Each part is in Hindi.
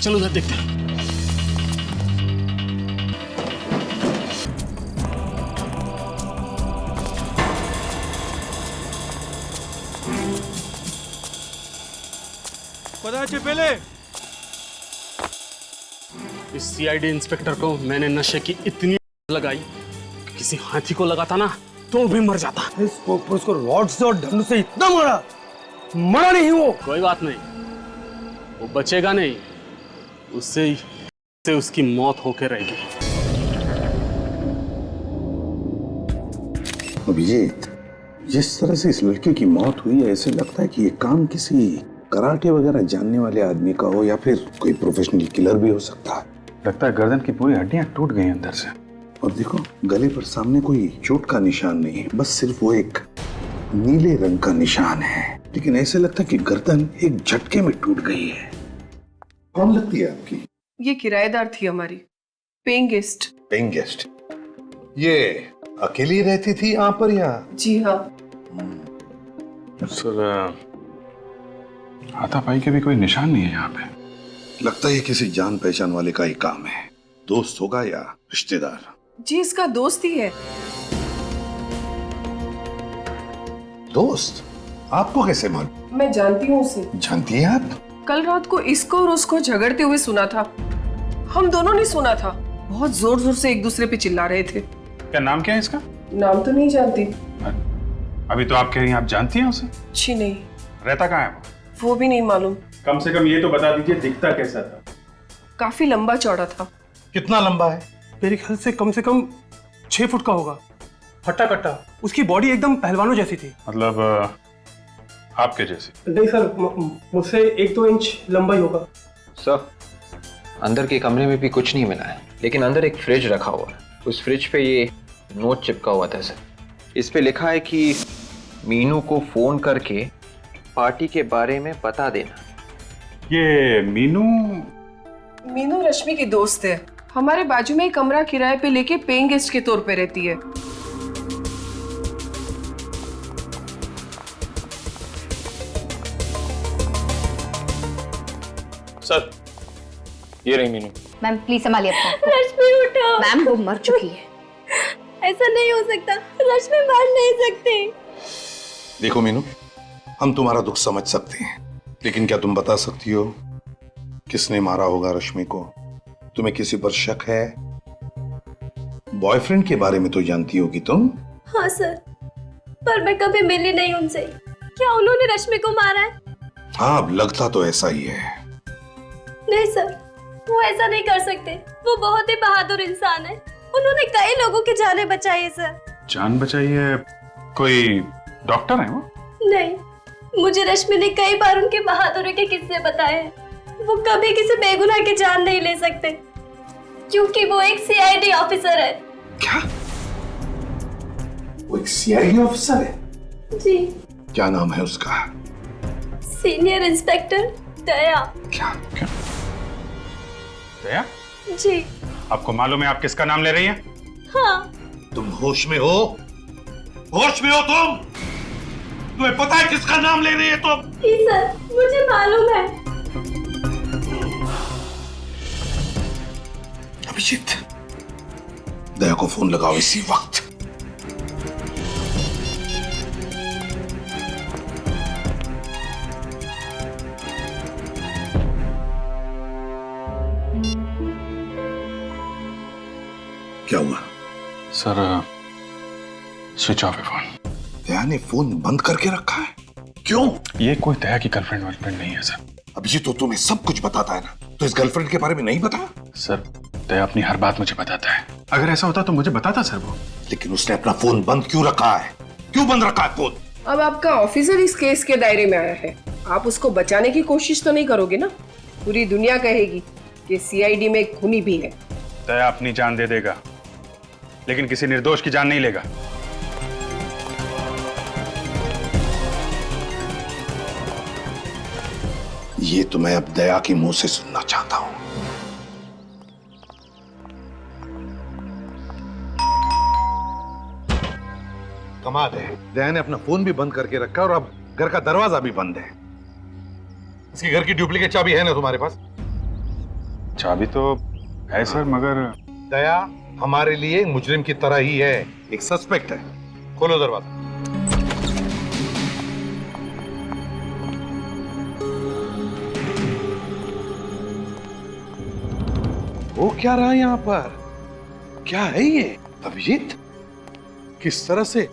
चलो उधर देखते हैं। पहले इस सीआईडी इंस्पेक्टर को मैंने नशे की इतनी लगाई कि किसी हाथी को लगाता ना तो भी मर जाता। उसको रॉड से और डंडू से इतना मारा, मरा नहीं वो। कोई बात नहीं, वो बचेगा नहीं, उससे उसकी मौत होके रहेगी। अभिजीत, जिस तरह से इस लड़के की मौत हुई है, ऐसे लगता है कि ये काम किसी कराटे वगैरह जानने वाले आदमी का हो या फिर कोई प्रोफेशनल किलर भी हो सकता है। लगता है गर्दन की पूरी हड्डियां टूट गई अंदर से। और देखो, गले पर सामने कोई चोट का निशान नहीं है, बस सिर्फ वो एक नीले रंग का निशान है। लेकिन ऐसे लगता है कि गर्दन एक झटके में टूट गई है। कौन लगती है आपकी? ये किराएदार थी हमारी, पेइंग गेस्ट। Paying guest? ये अकेली रहती थी यहाँ पर या? जी हाँ। सर, हाथापाई के भी कोई निशान नहीं है यहाँ पे। लगता है किसी जान पहचान वाले का ही काम है। दोस्त होगा या रिश्तेदार? जी, इसका दोस्त ही है। दोस्त? आपको कैसे मालूम? मैं जानती हूँ उसे। जानती हैं आप? कल रात को इसको और उसको झगड़ते हुए सुना था। हम दोनों ने सुना था। बहुत जोर जोर से एक दूसरे पे चिल्ला रहे थे। क्या नाम क्या है इसका? नाम तो नहीं जानती। अभी तो आप कह रही हैं आप जानती हैं उसे? जी नहीं। रहता कहाँ है वो भी नहीं मालूम। कम से कम ये तो बता दीजिए दिखता कैसा था? काफी लंबा चौड़ा था। कितना लंबा है? मेरे ख्याल से कम 6 फुट का होगा। हट्टा कट्टा, उसकी बॉडी एकदम पहलवानों जैसी थी। मतलब आपके जैसी? नहीं सर, मुझसे 1-2 इंच लंबा ही होगा। सर, अंदर के कमरे में भी कुछ नहीं मिला है, लेकिन अंदर एक फ्रिज रखा हुआ है। उस फ्रिज पे ये नोट चिपका हुआ था सर। इस पे लिखा है कि मीनू को फोन करके पार्टी के बारे में बता देना। ये मीनू रश्मि की दोस्त है। हमारे बाजू में एक कमरा किराए पे लेके पेइंग गेस्ट के तौर पे रहती है। सर, ये रही मीनू। मैम प्लीज संभालिए अपने आप को। रश्मि उठो। मैम वो मर चुकी है। ऐसा नहीं हो सकता, रश्मि मर नहीं सकती। देखो मीनू, हम तुम्हारा दुख समझ सकते हैं, लेकिन क्या तुम बता सकती हो किसने मारा होगा रश्मि को? तुम्हें किसी पर शक है? बॉयफ्रेंड के बारे में तो जानती होगी तुम। हाँ सर, पर मैं कभी मिली नहीं उनसे। क्या उन्होंने रश्मि को मारा है? हाँ, अब लगता तो ऐसा ही है। नहीं सर, वो ऐसा नहीं कर सकते। वो बहुत ही बहादुर इंसान है। उन्होंने कई लोगों की जानें बचाई है सर। जान बचाई है? कोई डॉक्टर है वो? नहीं, मुझे रश्मि ने कई बार उनके बहादुरी के किस्से बताए हैं। वो कभी किसी बेगुनाह की जान नहीं ले सकते, क्योंकि वो एक सीआईडी ऑफिसर है। क्या? वो एक सीआईडी ऑफिसर है? जी। क्या नाम है उसका? सीनियर इंस्पेक्टर दया। क्या? दया? जी। आपको मालूम है आप किसका नाम ले रही हैं? हाँ। तुम होश में हो? होश में हो तुम? तुम्हें पता है किसका नाम ले रही है तुम? जी सर, मुझे मालूम है। अभिजीत, दया को फोन लगाओ इसी वक्त। क्या हुआ? सर, स्विच ऑफ है फोन। दया ने फोन बंद करके रखा है? क्यों? ये कोई दया की गर्लफ्रेंड वर्लफ्रेंड नहीं है सर। अभिजीत, तो तुम्हें सब कुछ बताता है ना, तो इस गर्लफ्रेंड के बारे में नहीं बता? सर, दया अपनी हर बात मुझे बताता है। अगर ऐसा होता तो मुझे बताता सर वो। लेकिन उसने अपना फोन बंद क्यों रखा है? क्यों बंद रखा है फोन? अब आपका ऑफिसर इस केस के दायरे में आया है। आप उसको बचाने की कोशिश तो नहीं करोगे ना? पूरी दुनिया कहेगी कि सीआईडी में एक खूनी भी है। दया अपनी जान दे देगा, लेकिन किसी निर्दोष की जान नहीं लेगा। ये तो मैं अब दया के मुंह से सुनना चाहता हूं। कमाल है, दया ने अपना फोन भी बंद करके रखा और अब घर का दरवाजा भी बंद है। इसके घर की डुप्लीकेट चाबी है ना तुम्हारे पास? चाबी तो है सर, मगर दया हमारे लिए मुजरिम की तरह ही है, एक सस्पेक्ट है। खोलो दरवाजा। वो क्या रहा यहाँ पर? क्या है ये अभिजीत? किस तरह से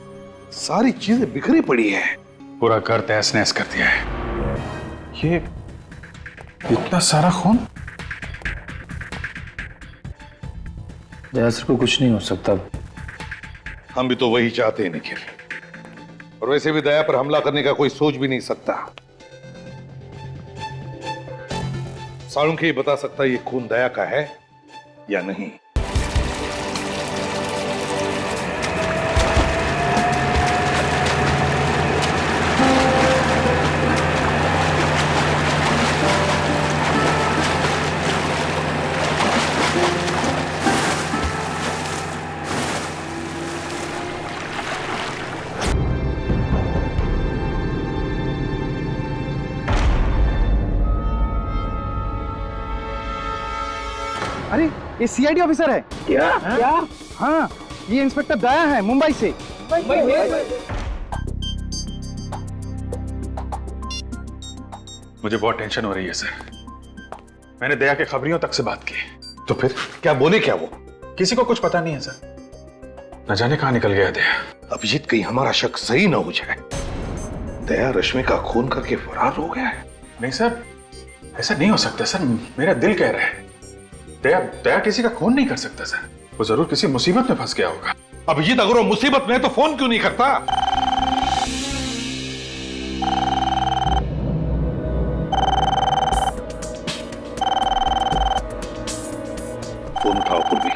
सारी चीजें बिखरी पड़ी है। पूरा घर तहस नहस कर दिया है। ये इतना सारा खून। दया सर को कुछ नहीं हो सकता। हम भी तो वही चाहते हैं निखिल, और वैसे भी दया पर हमला करने का कोई सोच भी नहीं सकता। साळुंखे ही बता सकता ये खून दया का है या नहीं। अरे ये सीआईडी ऑफिसर है। क्या? हाँ, ये इंस्पेक्टर दया है, मुंबई से। मुझे बहुत टेंशन हो रही है सर। मैंने दया के खबरियों तक से बात की। तो फिर क्या बोले क्या वो? किसी को कुछ पता नहीं है सर। न जाने कहां निकल गया दया। अभिजीत कहीं हमारा शक सही ना हो जाए, दया रश्मि का खून करके फरार हो गया है। नहीं सर, ऐसा नहीं हो सकता सर। मेरा दिल कह रहा है दया किसी का खून नहीं कर सकता सर। वो जरूर किसी मुसीबत में फंस गया होगा। अभिजीत अगर वो मुसीबत में है तो फोन क्यों नहीं करता? फोन उठाओ पूर्वी।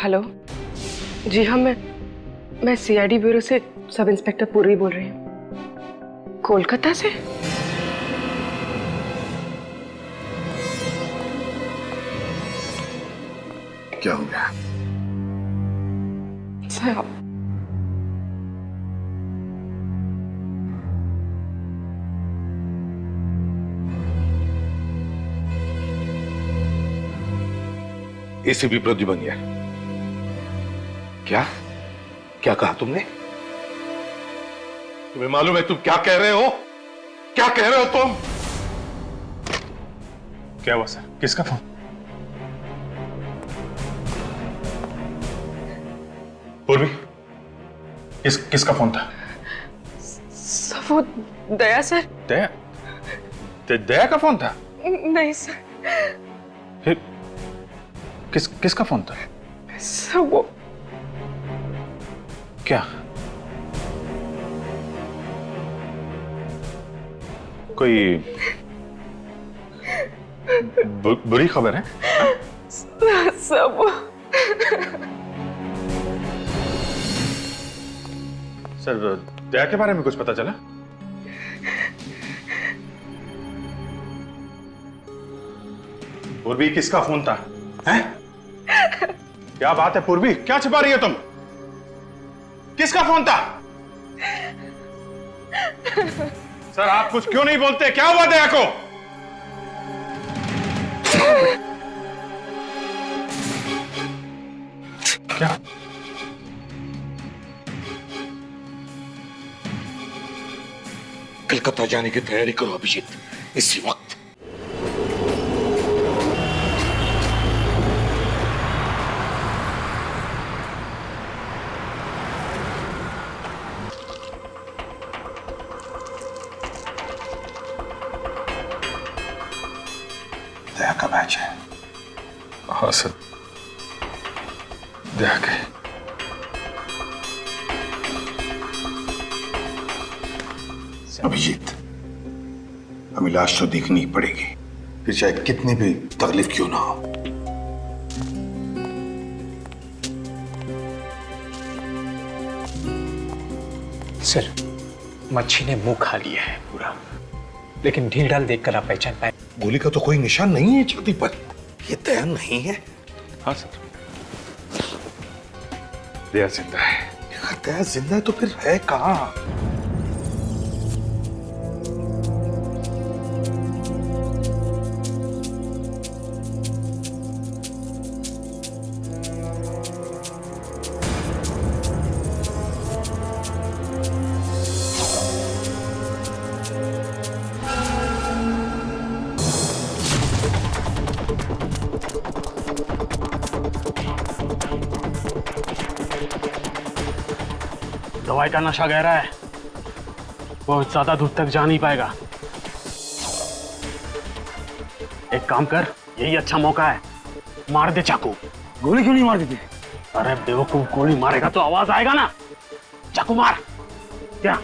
हेलो जी हाँ, मैं सीआईडी ब्यूरो से सब इंस्पेक्टर पूर्वी बोल रही हूँ, कोलकाता से। क्या हो गया? सर एसीपी प्रद्युमन, क्या क्या कहा तुमने? तुम्हें मालूम है तुम क्या कह रहे हो? क्या कह रहे हो तुम? क्या हुआ सर? किसका फोन? पूर्वी, किसका फोन था? सर वो दया सर। दया का फोन था? नहीं सर। फिर किसका फोन था? सर वो क्या कोई बुरी खबर है? सब सर, दया के बारे में कुछ पता चला? पूर्वी, किसका फोन था? हैं? क्या बात है पूर्वी, क्या छिपा रही हो तुम? किसका फोन था? सर, आप कुछ क्यों नहीं बोलते? क्या हुआ दया को? क्या? कलकत्ता जाने की तैयारी करो अभिजीत, इसी वक्त। दया का बैच है। हाँ सर, दया के। अभिजीत, हमें लाश तो देखनी ही पड़ेगी, फिर चाहे कितनी भी तकलीफ क्यों ना हो। सर, मच्छी ने मुंह खा लिया है पूरा, लेकिन ढील ढाल देखकर आप पहचान पाए? गोली का तो कोई निशान नहीं है छाती पर। ये दया नहीं है। हाँ सर, दया जिंदा है। दया जिंदा है तो फिर है कहाँ? दवाई का नशा गहरा है, बहुत ज्यादा दूर तक जा नहीं पाएगा। एक काम कर, यही अच्छा मौका है, मार दे चाकू। गोली क्यों नहीं मार देते? अरे बेवकूफ, गोली मारेगा तो आवाज आएगा ना। चाकू मार। क्या?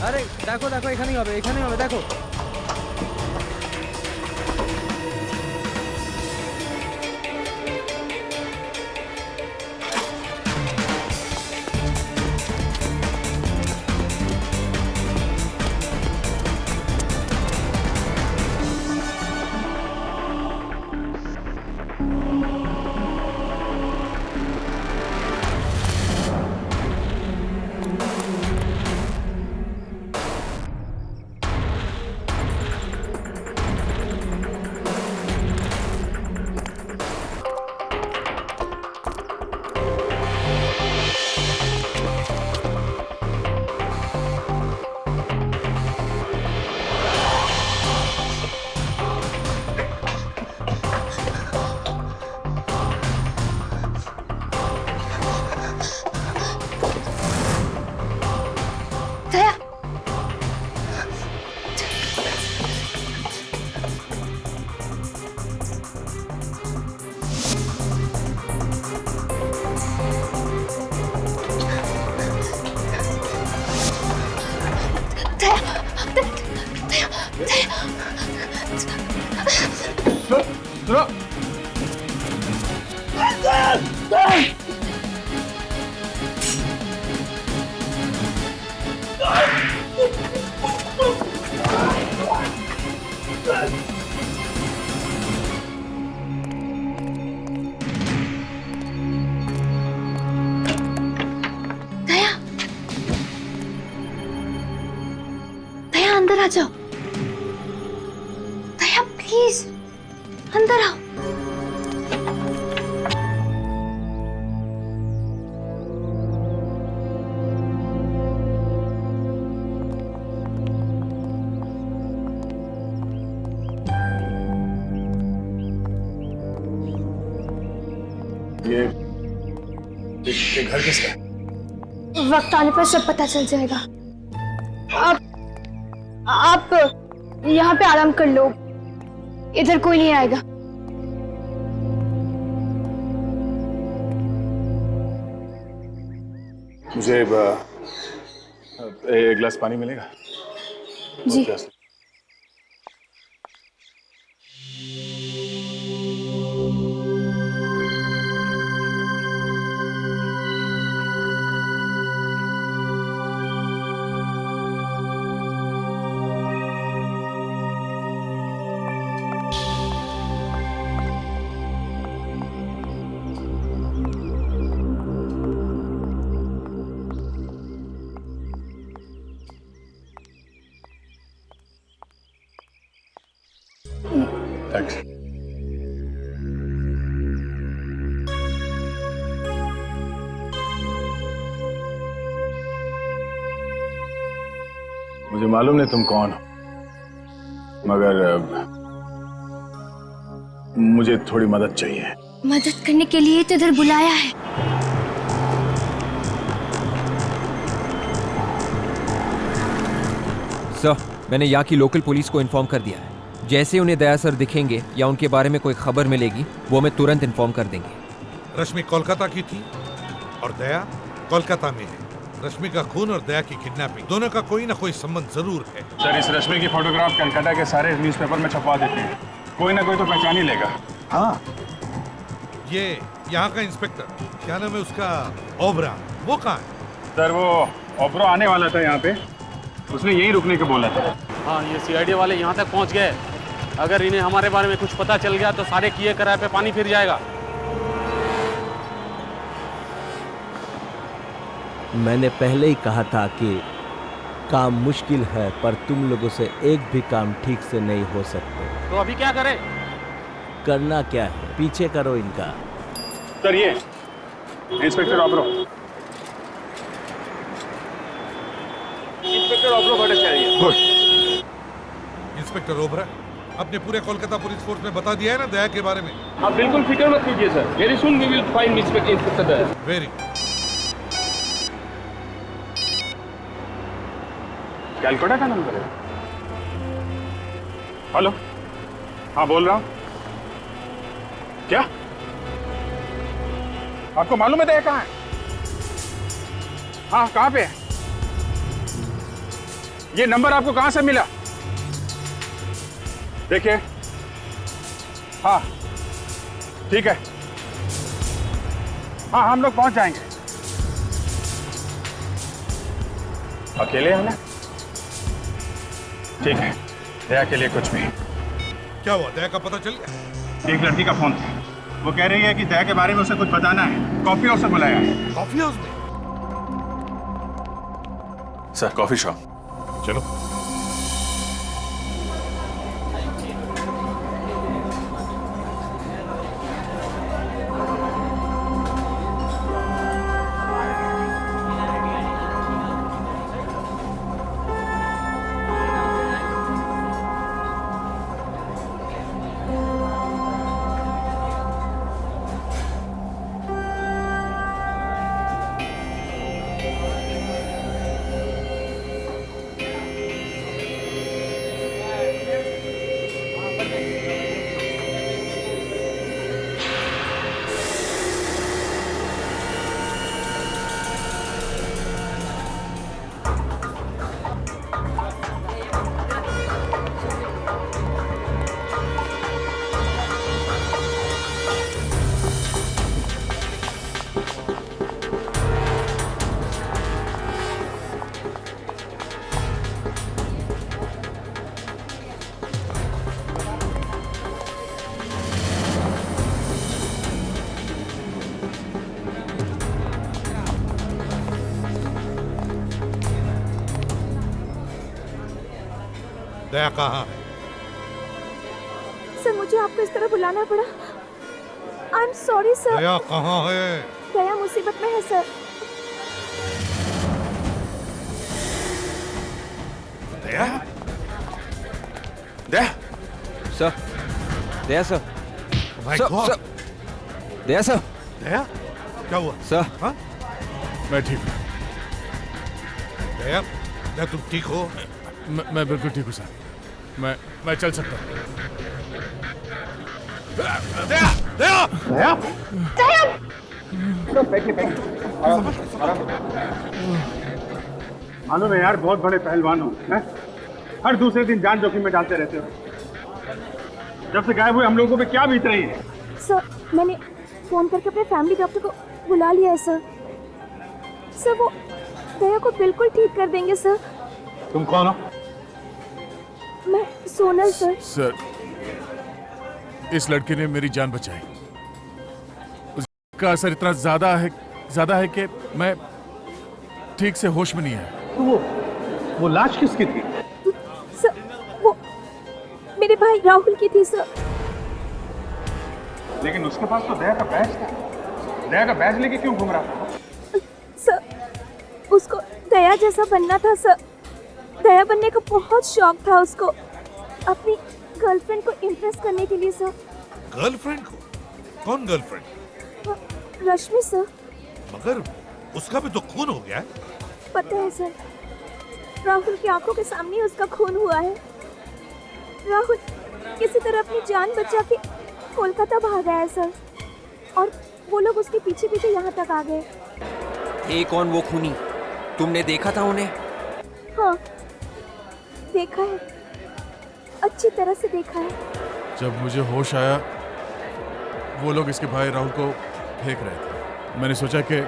আরে দেখো দেখো এখানেই হবে দেখো। अंदर आ जाओ। दया प्लीज अंदर आओ। ये घर किसका है? वक्त आने पर सब पता चल जाएगा। आप यहाँ पे आराम कर लो, इधर कोई नहीं आएगा। मुझे एक गिलास पानी मिलेगा? जी। थैंक्स। मुझे मालूम नहीं तुम कौन हो, मगर मुझे थोड़ी मदद चाहिए। मदद करने के लिए तो इधर बुलाया है। सर, मैंने यहाँ की लोकल पुलिस को इन्फॉर्म कर दिया है। जैसे उन्हें दया सर दिखेंगे या उनके बारे में कोई खबर मिलेगी, वो हमें तुरंत इन्फॉर्म कर देंगे। रश्मि कोलकाता की थी और दया कोलकाता में है। रश्मि का खून और दया की किडनैपिंग, दोनों का कोई ना कोई संबंध जरूर है। सर, इस रश्मि की फोटोग्राफ कलकत्ता के सारे न्यूज़पेपर में छपवा देते हैं, कोई ना कोई तो पहचान ही लेगा। हाँ, ये यहाँ का इंस्पेक्टर, क्या नाम है उसका, ओबरा, वो कहाँ है? सर, वो ओबरा आने वाला था यहाँ पे, उसने यहीं रुकने को बोला था। हाँ, ये सीआईडी वाले यहाँ तक पहुँच गए। अगर इन्हें हमारे बारे में कुछ पता चल गया तो सारे किए कराए पे पानी फिर जाएगा। मैंने पहले ही कहा था कि काम मुश्किल है, पर तुम लोगों से एक भी काम ठीक से नहीं हो सकते। तो अभी क्या करें? करना क्या है, पीछे करो इनका। सर ये inspector Abhro. Inspector Abhro Bhattacharya. Good. Inspector Abhro, अपने पूरे कोलकाता पुलिस फोर्स में बता दिया है ना दया के बारे में? आप बिल्कुल फिक्र मत कीजिए sir, very soon we will find inspector Daya. Very. Calcutta का नंबर है। हेलो, हाँ बोल रहा हूँ। क्या आपको मालूम है दया कहाँ है? हाँ कहाँ पे है? ये नंबर आपको कहाँ से मिला? देखिए, हाँ ठीक है, हाँ हम लोग पहुंच जाएंगे। अकेले आना? ठीक है, दया के लिए कुछ भी। क्या हुआ, दया का पता चल गया? एक लड़की का फोन था, वो कह रही है कि दया के बारे में उसे कुछ बताना है, कॉफी हाउस से बुलाया है। कॉफी हाउस में? Sir coffee shop. चलो। दया कहाँ है? सर मुझे आपको इस तरह बुलाना पड़ा। I am sorry sir. Daya कहाँ है? दया मुसीबत में है sir. Daya? Daya? Sir, Daya sir. My sir, god. Sir, Daya sir. Daya? क्या हुआ? सर। हाँ? मैं ठीक हूँ। दया, दया तुम ठीक हो? मैं बिल्कुल ठीक हूँ सर, मैं चल सकता हूँ। दया! दया! दया! मालूम है यार, बहुत बड़े पहलवान हो, हैं? हर दूसरे दिन जान जोखिम में डालते रहते हो। जब से गायब हुए हम लोगों पे क्या बीत रही है? सर मैंने फोन करके अपने फैमिली डॉक्टर को बुला लिया है सर। सर वो दया को बिल्कुल ठीक कर देंगे सर। तुम कौन हो? मैं सोनल सर। सर, इस लड़के ने मेरी जान बचाई। उसका असर इतना ज्यादा है कि मैं ठीक से होश में नहीं है। तो वो लाश किसकी थी? सर वो मेरे भाई राहुल की थी सर। लेकिन उसके पास तो दया का बैज था। दया का बैज लेके क्यों घूम रहा था? सर उसको दया जैसा बनना था सर। दया बनने का बहुत शौक था उसको, अपनी गर्लफ्रेंड को इम्प्रेस करने के लिए सर। गर्लफ्रेंड को? कौन गर्लफ्रेंड? रश्मि सर। मगर उसका भी तो खून हो गया है। पता है सर, राहुल की आंखों के सामने ही उसका खून हुआ है। राहुल किसी तरह अपनी जान बचा के कोलकाता भागा है सर, और वो लोग उसके पीछे पीछे यहाँ तक आ गए। थे कौन वो खूनी? तुमने देखा था उन्हें? हाँ देखा है, अच्छी तरह से देखा है। जब मुझे होश आया, वो लोग इसके भाई राहुल को फेंक रहे थे। मैंने सोचा कि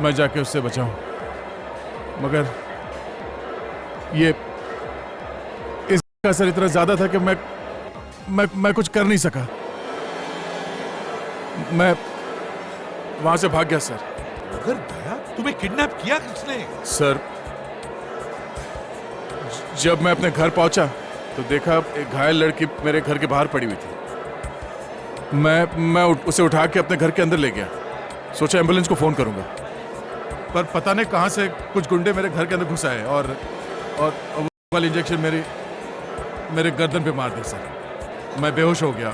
मैं जाके उससे बचाऊं, मगर ये इसका असर इतना ज्यादा था कि मैं कुछ कर नहीं सका। मैं वहां से भाग गया सर। मगर दया तुम्हें किडनैप किया किसने? सर, जब मैं अपने घर पहुंचा तो देखा एक घायल लड़की मेरे घर के बाहर पड़ी हुई थी। मैं उसे उठा के अपने घर के अंदर ले गया। सोचा एम्बुलेंस को फोन करूंगा, पर पता नहीं कहां से कुछ गुंडे मेरे घर के अंदर घुस आए और वो वाली इंजेक्शन मेरे गर्दन पे मार दी सर। मैं बेहोश हो गया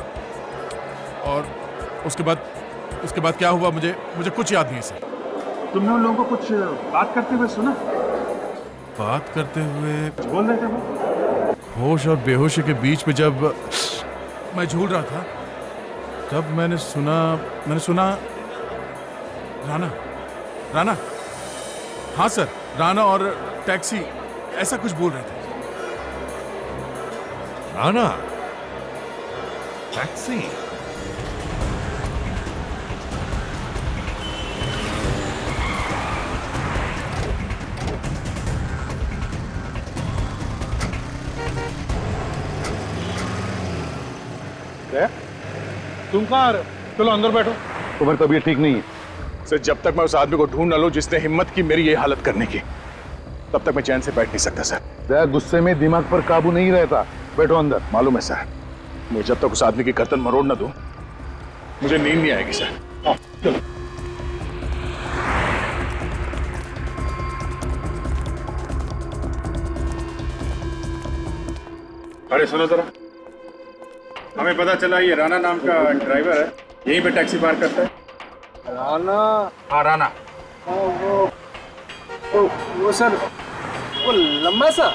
और उसके बाद क्या हुआ मुझे कुछ याद नहीं सर। तुमने उन लोगों को कुछ बात करते हुए सुना? बात करते हुए बोल रहे थे वो? होश और बेहोशी के बीच में जब मैं झूल रहा था तब मैंने सुना राना। हाँ सर, राना और टैक्सी ऐसा कुछ बोल रहे थे। राना, टैक्सी। तुम कहाँ आ रहे हो? चलो अंदर बैठो। तुम्हारी तबीयत ठीक नहीं है। सर, जब तक मैं उस आदमी को ढूंढ न लूं जिसने हिम्मत की मेरी ये हालत करने की, तब तक मैं चैन से बैठ नहीं सकता सर। दया गुस्से में दिमाग पर काबू नहीं रहता। बैठो अंदर। मालूम है सर, मैं जब तक उस आदमी की गर्दन मरोड़ न दूं मुझे नींद नहीं आएगी सर। चलो। अरे सुनो जरा, हमें पता चला ये राणा नाम का ड्राइवर है, यहीं पे टैक्सी पार्क करता है। राणा? हाँ राणा। वो सर, वो लंबा सा?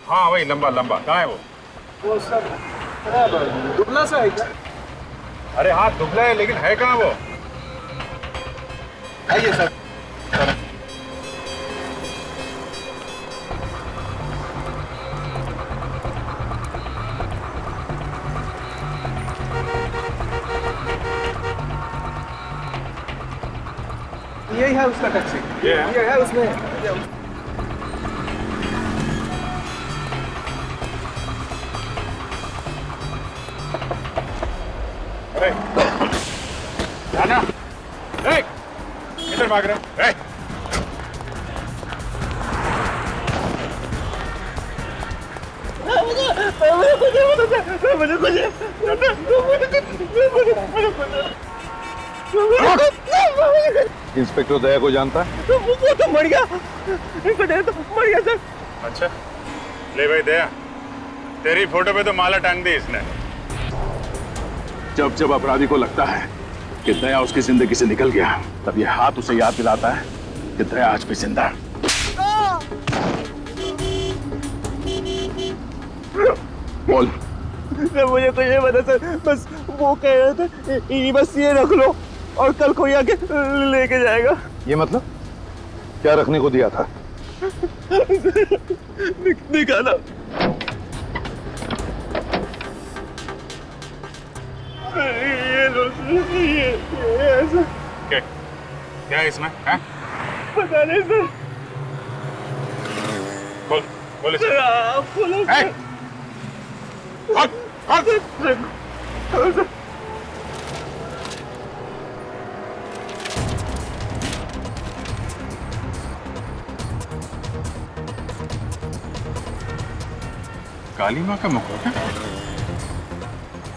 हाँ वही लंबा। कहाँ है वो सर दुबला सा है क्या? अरे हाँ दुबला है, लेकिन है कहाँ वो? आइए सर। यही है उसका टैक्सी। ये है उसमें। राणा, किधर भाग रहे? इंस्पेक्टर दया को जानता है? वो तो मर गया। इंस्पेक्टर तो मर गया सर। अच्छा, ले भाई दया, तेरी फोटो पे तो माला टांग दी इसने। जब जब अपराधी को लगता है कि दया उसकी जिंदगी से निकल गया, तब ये हाथ उसे याद दिलाता है कि दया आज भी जिंदा है। बोल। मुझे कुछ नहीं पता सर, बस वो कह रहे थे बस ये रख लो और कल कोई आके लेके जाएगा। ये मतलब क्या रखने को दिया था? निकाला। ये लो, ये ऐसा। क्या है इसमें? है? पता नहीं सर। बोल सर, आप खोलो सर। काली माँ का मुखौटा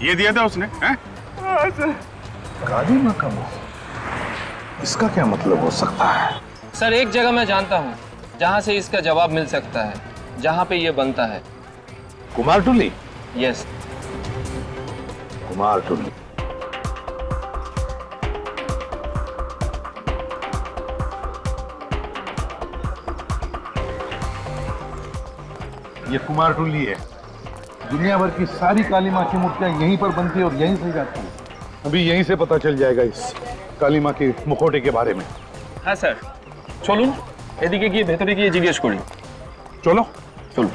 ये दिया था उसने? हैं? काली माँ का मुख? इसका क्या मतलब हो सकता है? सर, एक जगह मैं जानता हूँ जहाँ से इसका जवाब मिल सकता है, जहाँ पे ये बनता है। कुमारटुली? यस। कुमारटुली। ये कुमारटुली है। दुनिया भर की सारी काली माँ की मूर्तियां यहीं पर बनती है और यहीं से जाती है। अभी यहीं से पता चल जाएगा इस काली माँ के मुखौटे के बारे में। हाँ सर, चलून এদিকে গিয়ে ভেতরে গিয়ে জিজ্ঞেস করি। चलो চলুন।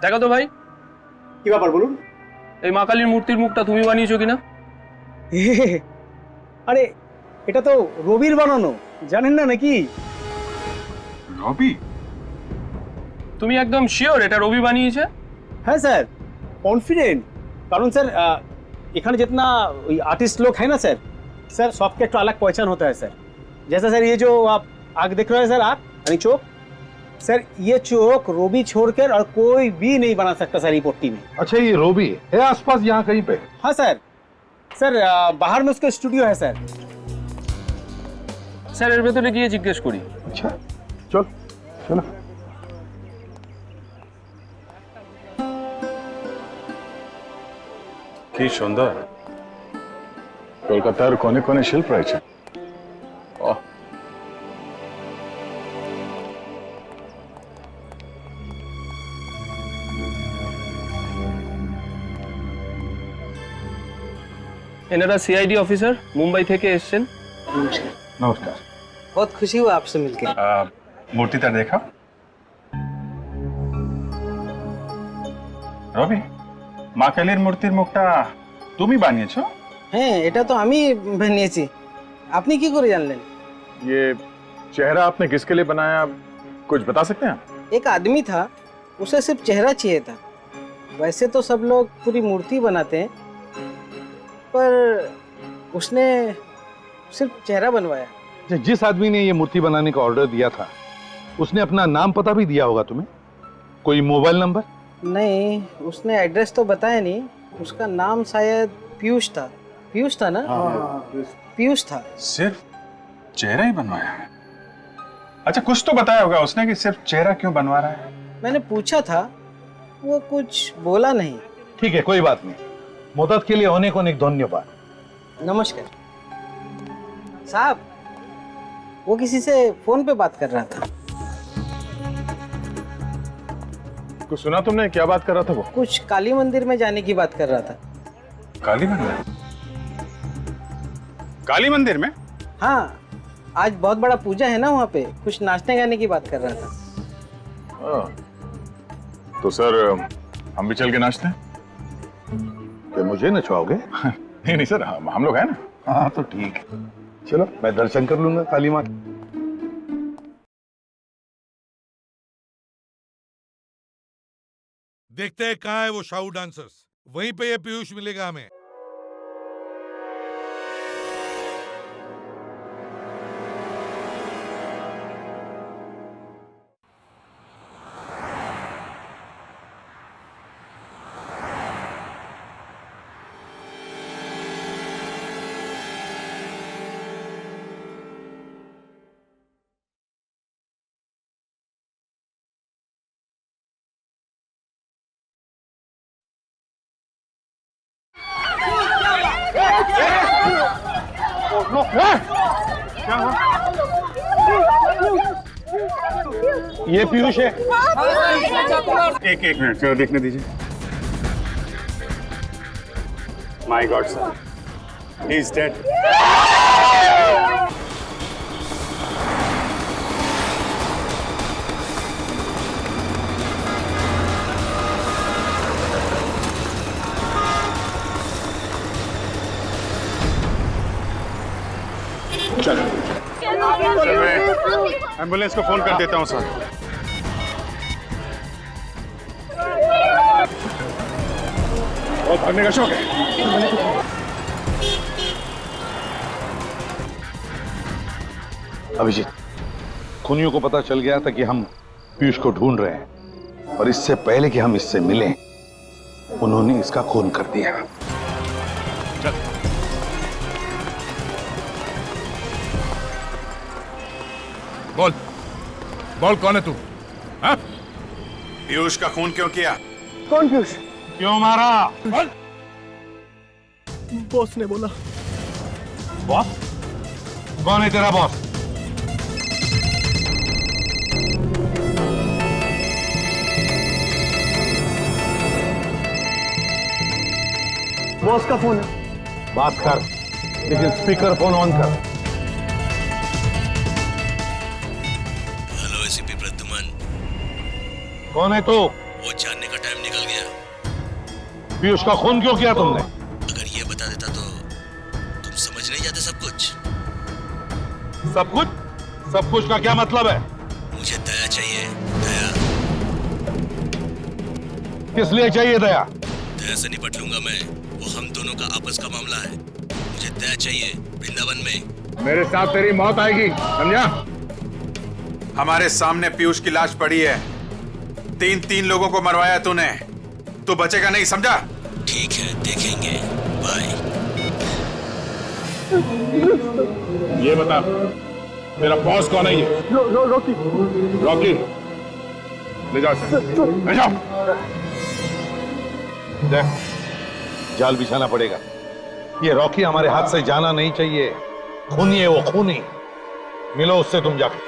দেখো তো ভাই, কি ব্যাপার বলুন? এই মা কালীর মূর্তির মুখটা তুমি বানিয়েছো কিনা? আরে এটা তো রবির বানানো, জানেন না নাকি? রবি? তুমি একদম শিওর এটা রবি বানিয়েছে? হ্যাঁ স্যার, কনফিডেंट। कारण सर इखाने जितना आर्टिस्ट लोग हैं ना सर सबके एक अलग पहचान होता है सर। जैसा सर ये जो आप आग देख रहे हैं सर, आग यानी चौक, सर ये चौक रोबी छोड़कर और कोई भी नहीं बना सकता सर ये पट्टी में। अच्छा, ये रोबी है आसपास यहाँ कहीं पे? हाँ सर, बाहर में उसका स्टूडियो है सर। স্যার এর ভেতরে গিয়ে জিজ্ঞেস করি। अच्छा चल चलो। কি সুন্দর কলকাতার কোনে কোনে শিল্প রয়েছে। এনারা সিআইডি অফিসার, মুম্বাই থেকে এসেছেন। নমস্কার। बहुत खुशी हुआ आपसे मिलकर। মূর্তিটা দেখা। রবি, মা কালীর মূর্তির মুখটা তুমি বানিয়েছো? হ্যাঁ, এটা তো আমি বানিয়েছি। আপনি কি করে জানলেন? ये चेहरा आपने किसके लिए बनाया, कुछ बता सकते हैं? एक आदमी था, उसे सिर्फ चेहरा चाहिए था। वैसे तो सब लोग पूरी मूर्ति बनाते हैं, पर उसने सिर्फ चेहरा बनवाया। जिस आदमी ने ये मूर्ति बनाने का ऑर्डर दिया था उसने अपना नाम पता भी दिया होगा तुम्हें? कोई मोबाइल नंबर? नहीं, उसने एड्रेस तो बताया नहीं। उसका नाम शायद पीयूष था। पीयूष था ना? पीयूष था। सिर्फ चेहरा ही बनवाया है? अच्छा, कुछ तो बताया होगा उसने कि सिर्फ चेहरा क्यों बनवा रहा है? मैंने पूछा था, वो कुछ बोला नहीं। ठीक है, कोई बात नहीं। मदद के लिए अनेक अनेक धन्यवाद। नमस्कार साहब। वो किसी से फोन पे बात कर रहा था। कुछ सुना तुमने? क्या बात कर रहा था वो? कुछ काली मंदिर में जाने की बात कर रहा था। काली मंदिर? काली मंदिर में? हाँ, आज बहुत बड़ा पूजा है ना वहाँ पे, कुछ नाचने गाने की बात कर रहा था। तो सर हम भी चल के नाचते हैं? क्या मुझे नचवाओगे? नहीं नहीं सर, हम लोग हैं ना। हाँ तो ठीक है, चलो मैं दर्शन कर लूंगा काली माँ। देखते हैं कहाँ है वो शाहू डांसर्स। वहीं पे ये पीयूष मिलेगा हमें। ये पीयूष है। एक मिनट चलो देखने दीजिए। My God sir, he is dead. चलो मैं एम्बुलेंस को फोन कर देता हूँ सर। और भागने का शौक है? अभिजीत, खूनियों को पता चल गया था कि हम पीयूष को ढूंढ रहे हैं, और इससे पहले कि हम इससे मिलें उन्होंने इसका खून कर दिया। चल। बोल बोल, कौन है तू? हाँ? पीयूष का खून क्यों किया? कौन पीयूष? क्यों मारा? बोल। बॉस ने बोला। बॉस? कौन है तेरा बॉस? बॉस का फोन है। बात कर, लेकिन स्पीकर फोन ऑन कर। Hello ACP Pradyuman. कौन है तू? वो जानने का टाइम निकल गया। पीयूष का खून क्यों किया तुमने? अगर ये बता देता तो तुम समझ नहीं जाते सब कुछ। सब कुछ? सब कुछ का क्या मतलब है? मुझे दया चाहिए, दया। किस लिए चाहिए दया? दया से निपट लूंगा मैं, वो हम दोनों का आपस का मामला है। मुझे दया चाहिए वृंदावन में। मेरे साथ तेरी मौत आएगी, समझा? हमारे सामने पीयूष की लाश पड़ी है। तीन लोगों को मरवाया तूने, तू बचेगा नहीं, समझा? ठीक है, देखेंगे। बाय। ये बता, मेरा बॉस कौन है? ये रॉकी। रॉकी, ले जाओ इसे, ले जाओ। देख, जाल बिछाना पड़ेगा। ये रॉकी हमारे हाथ से जाना नहीं चाहिए। खूनी है वो, खूनी। मिलो उससे तुम जाके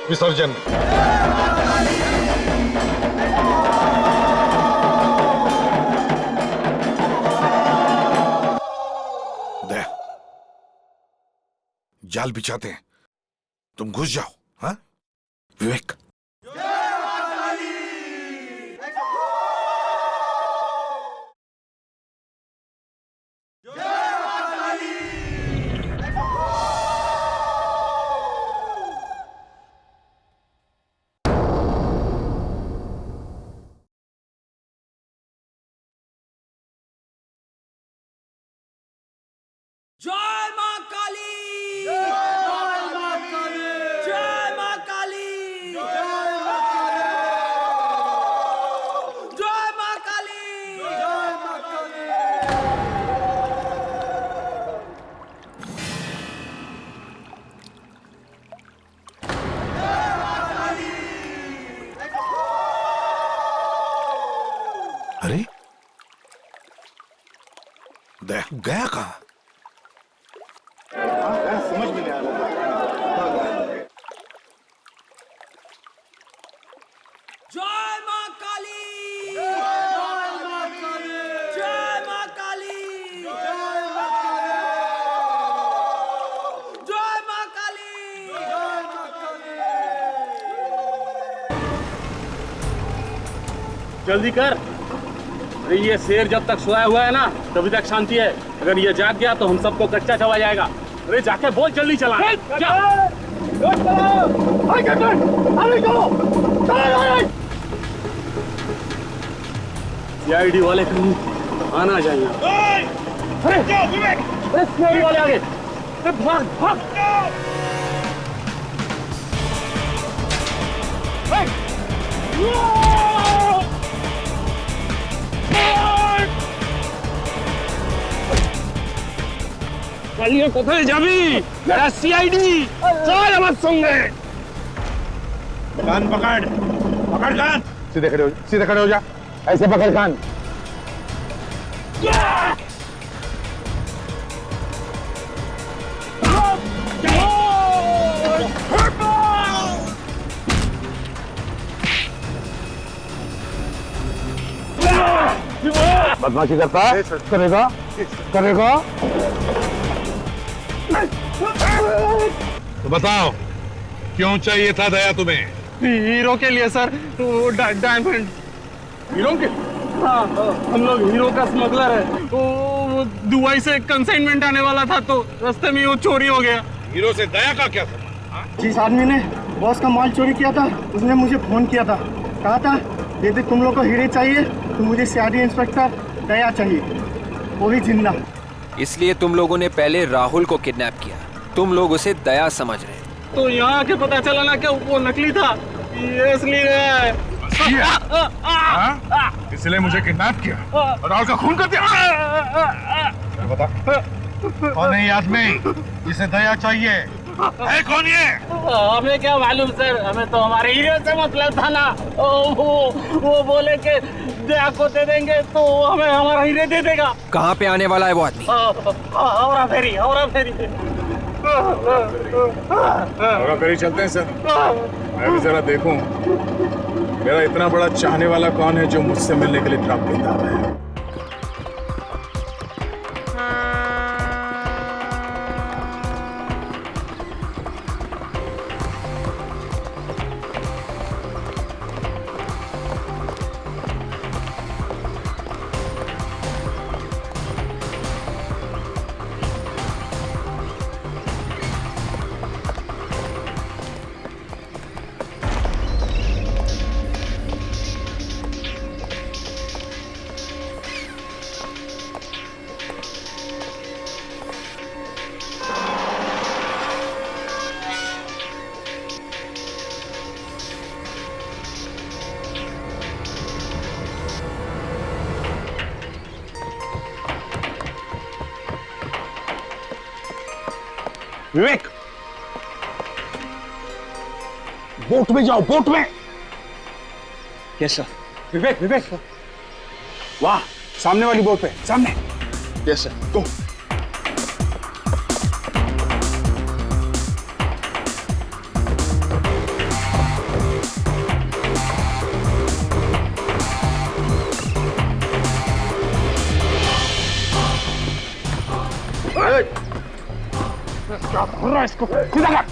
विसर्जन। दया, जाल बिछाते हैं, तुम घुस जाओ। हाँ विवेक। जय मां काली! जय मां काली! जय मां काली! जय मां काली! जय मां काली! जय मां काली! अरे दया गया कहाँ? समझ में नहीं आ रहा। जय मां काली! जय मां काली! जय मां काली! जय मां काली! जय मां काली! जय मां काली! जल्दी कर। अरे ये शेर जब तक सोया हुआ है ना तभी तक शांति है। अगर ये जाग गया तो हम सबको कच्चा चबा जाएगा। अरे जाके बोल, जल्दी चला। सीआईडी वाले कहीं आना चाहिए। अरे सीआईडी वाले आगे, भाग भाग। কালিয়ে কোথায় যাবি? এরা সিআইডি, চল আমার সঙ্গে। कान पकड़, पकड़ कान। सीधे खड़े हो, सीधे खड़े हो जा। ऐसे पकड़ कान। बदमाशी करता है? करेगा, करेगा। तो बताओ, क्यों चाहिए था दया तुम्हें? हीरो के लिए सर, वो डायमंड। हीरो के? हाँ, हम लोग हीरो का स्मगलर है। वो दुबई से कंसाइनमेंट आने वाला था तो रास्ते में वो चोरी हो गया। हीरो से दया का क्या संबंध? जिस आदमी ने बॉस का माल चोरी किया था उसने मुझे फोन किया था, कहा था यदि तुम लोग को हीरे चाहिए तो मुझे सीआईडी इंस्पेक्टर दया चाहिए, वो भी जिंदा। इसलिए तुम लोगों ने पहले राहुल को किडनैप किया। तुम लोग उसे दया समझ रहे। तो यहाँ आके पता चला ना कि वो नकली था, ये इसलिए इसलिए मुझे किडनैप किया और राहुल का खून कर दिया। बता, कौन है ये आदमी जिसे दया चाहिए? है कौन ये? हमें क्या मालूम सर, हमें तो हमारे हीरो से मतलब था ना। वो बोले कि दया को दे देंगे तो हमें हमारा हीरे दे देगा। कहाँ पे आने वाला है वो आदमी? औरा फेरी, औरा फेरी। औरा फेरी चलते हैं सर। मैं भी जरा देखूं मेरा इतना बड़ा चाहने वाला कौन है जो मुझसे मिलने के लिए इतना बेताब है। विवेक, बोट में जाओ, बोट में। Yes sir. विवेक, विवेक, वाह, सामने वाली बोट पे, सामने। यस सर, गो। क्या कर रहा है इसको? सीधा कर।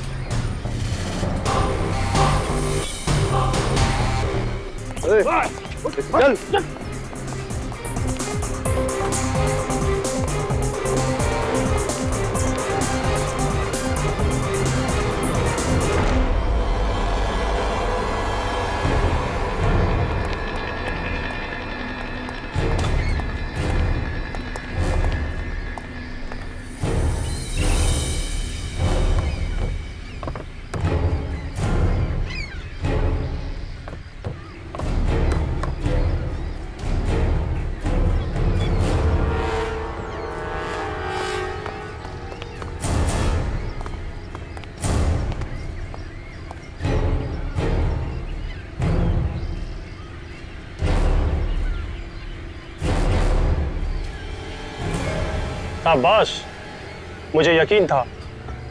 चल। शाबाश, मुझे यकीन था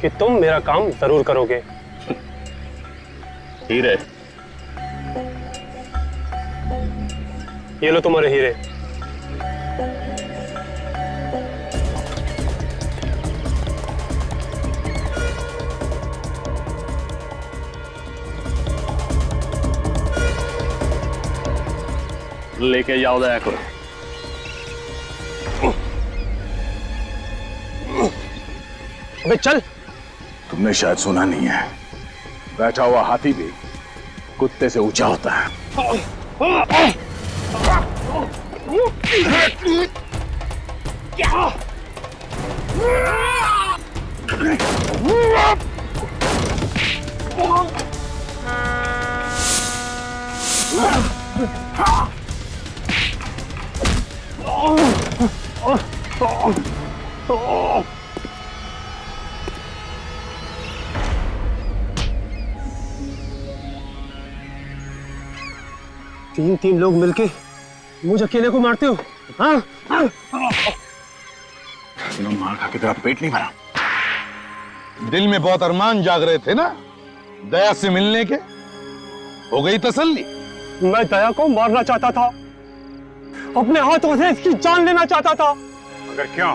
कि तुम मेरा काम जरूर करोगे। हीरे, ये लो तुम्हारे हीरे। लेके जाओ दया करो। अबे चल। तुमने शायद सुना नहीं है, बैठा हुआ हाथी भी कुत्ते से ऊंचा होता है। तीन लोग मिलके मुझे अकेले को मारते हो? हाँ? मार खा के तेरा पेट नहीं भरा? दिल में बहुत अरमान जाग रहे थे ना दया से मिलने के, हो गई तसल्ली? मैं दया को मारना चाहता था, अपने हाथों से इसकी जान लेना चाहता था। मगर क्यों?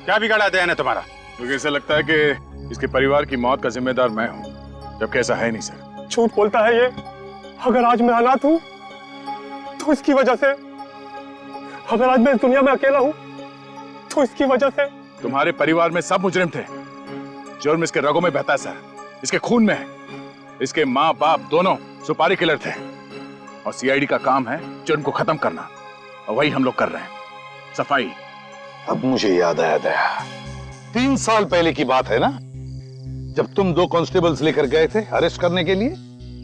क्या बिगाड़ा दया ने तुम्हारा? मुझे ऐसा लगता है कि इसके परिवार की मौत का जिम्मेदार मैं हूं, जबकि ऐसा है नहीं सर। झूठ बोलता है ये। अगर आज मैं अनाथ हूं तो इसकी वजह से, अगर आज मैं इस दुनिया में अकेला हूं तो इसकी वजह से। तुम्हारे परिवार में सब मुजरिम थे। जुर्म इसके रगों में बहता है सर, इसके खून में है। इसके माँ बाप दोनों सुपारी किलर थे और सीआईडी का काम है जुर्म को खत्म करना, और वही हम लोग कर रहे हैं, सफाई। अब मुझे याद आया दया, 3 साल पहले की बात है ना, जब तुम 2 कांस्टेबल्स लेकर गए थे अरेस्ट करने के लिए,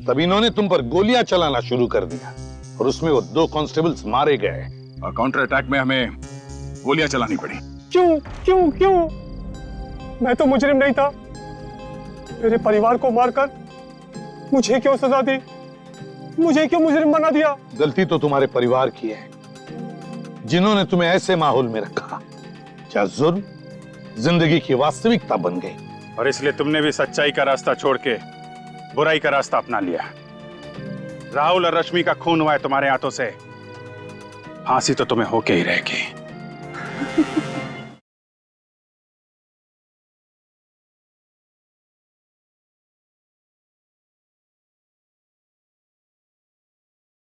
तब इन्होंने तुम पर गोलियां चलाना शुरू कर दिया और उसमें वो 2 कांस्टेबल्स मारे गए और काउंटर अटैक में हमें गोलियां चलानी पड़ी। क्यों क्यों क्यों? मैं तो मुजरिम नहीं था। मेरे परिवार को मारकर मुझे क्यों सजा दी? मुझे क्यों मुजरिम बना दिया? गलती तो तुम्हारे परिवार की है, जिन्होंने तुम्हें ऐसे माहौल में रखा जहां जुर्म जिंदगी की वास्तविकता बन गई। और इसलिए तुमने भी सच्चाई का रास्ता छोड़ के बुराई का रास्ता अपना लिया। राहुल और रश्मि का खून हुआ है तुम्हारे हाथों से, फांसी तो तुम्हें होके ही रहेगी।